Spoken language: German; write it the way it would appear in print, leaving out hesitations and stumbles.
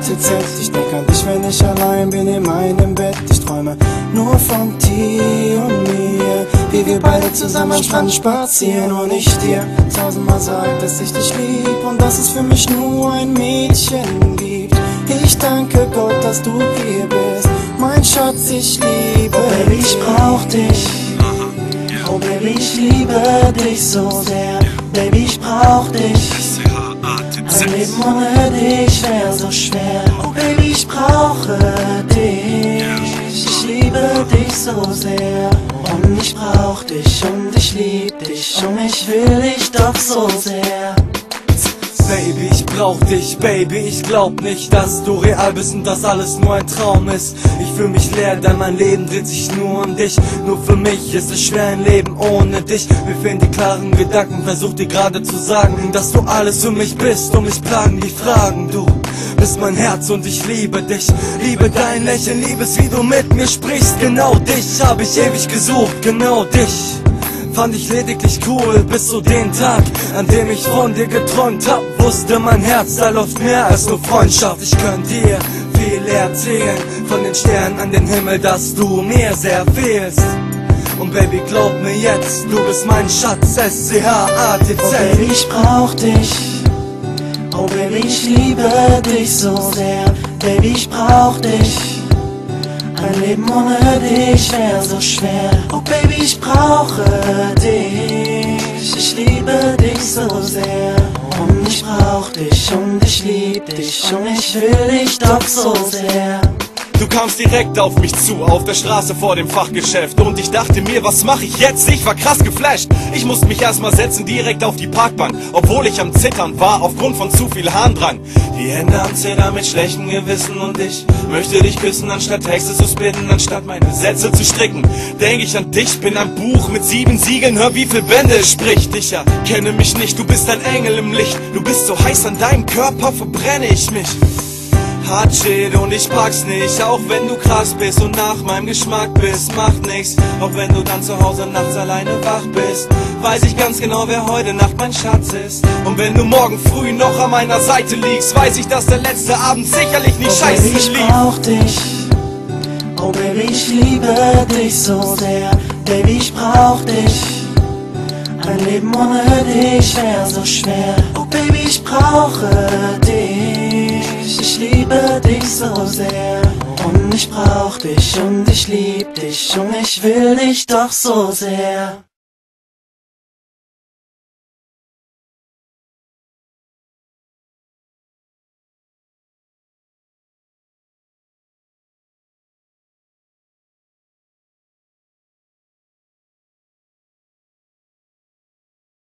ATZ. Ich denk an dich, wenn ich allein bin in meinem Bett. Ich träume nur von dir und mir, wie wir beide zusammen am Strand spazieren und ich dir tausendmal sag, dass ich dich lieb und dass es für mich nur ein Mädchen gibt. Ich danke Gott, dass du hier bist, mein Schatz, ich liebe Oh Baby, ich brauch dich. Oh Baby, ich liebe dich so sehr. Baby, ich brauch dich. Ein Leben ohne dich wär so schwer. Oh Baby, ich brauche dich. Ich liebe dich so sehr. Und ich brauch dich und ich lieb dich und ich will dich doch so sehr. Baby, ich brauch dich, Baby, ich glaub nicht, dass du real bist und dass alles nur ein Traum ist. Ich fühl mich leer, denn mein Leben dreht sich nur um dich. Nur für mich ist es schwer ein Leben ohne dich. Mir fehlen die klaren Gedanken, versuch dir gerade zu sagen, dass du alles für mich bist und mich plagen die Fragen. Du bist mein Herz und ich liebe dich, liebe dein Lächeln, liebe es, wie du mit mir sprichst. Genau dich hab ich ewig gesucht, genau dich fand ich lediglich cool, bis zu den Tag, an dem ich von dir geträumt hab. Wusste mein Herz, da läuft mehr als nur Freundschaft. Ich könnte dir viel erzählen, von den Sternen an den Himmel, dass du mir sehr fehlst. Und Baby, glaub mir jetzt, du bist mein Schatz, SCHATZ. Oh Baby, ich brauch dich. Oh Baby, ich liebe dich so sehr. Baby, ich brauch dich. Ein Leben ohne dich wär so schwer. Oh Baby, ich brauche dich. Ich liebe dich so sehr. Und ich brauch dich und ich lieb dich und ich will dich doch so sehr. Du kamst direkt auf mich zu, auf der Straße vor dem Fachgeschäft. Und ich dachte mir, was mach ich jetzt? Ich war krass geflasht. Ich musste mich erstmal setzen, direkt auf die Parkbank, obwohl ich am Zittern war, aufgrund von zu viel Harndrang. Die Hände am Zittern mit schlechtem Gewissen und ich möchte dich küssen, anstatt Texte zu splitten, anstatt meine Sätze zu stricken. Denk ich an dich, bin ein Buch mit 7 Siegeln, hör wie viel Bände es spricht. Ich erkenne mich nicht, du bist ein Engel im Licht. Du bist so heiß, an deinem Körper verbrenne ich mich. Hard shit und ich pack's nicht, auch wenn du krass bist und nach meinem Geschmack bist, macht nix. Auch wenn du dann zu Hause nachts alleine wach bist, weiß ich ganz genau, wer heute Nacht mein Schatz ist. Und wenn du morgen früh noch an meiner Seite liegst, weiß ich, dass der letzte Abend sicherlich nicht scheiße lief. Ich brauch dich. Oh Baby, ich liebe dich so sehr. Baby, ich brauch dich. Ein Leben ohne dich wär so schwer. Oh Baby, ich brauche dich. Ich liebe dich so sehr. Und ich brauch dich und ich lieb dich und ich will dich doch so sehr.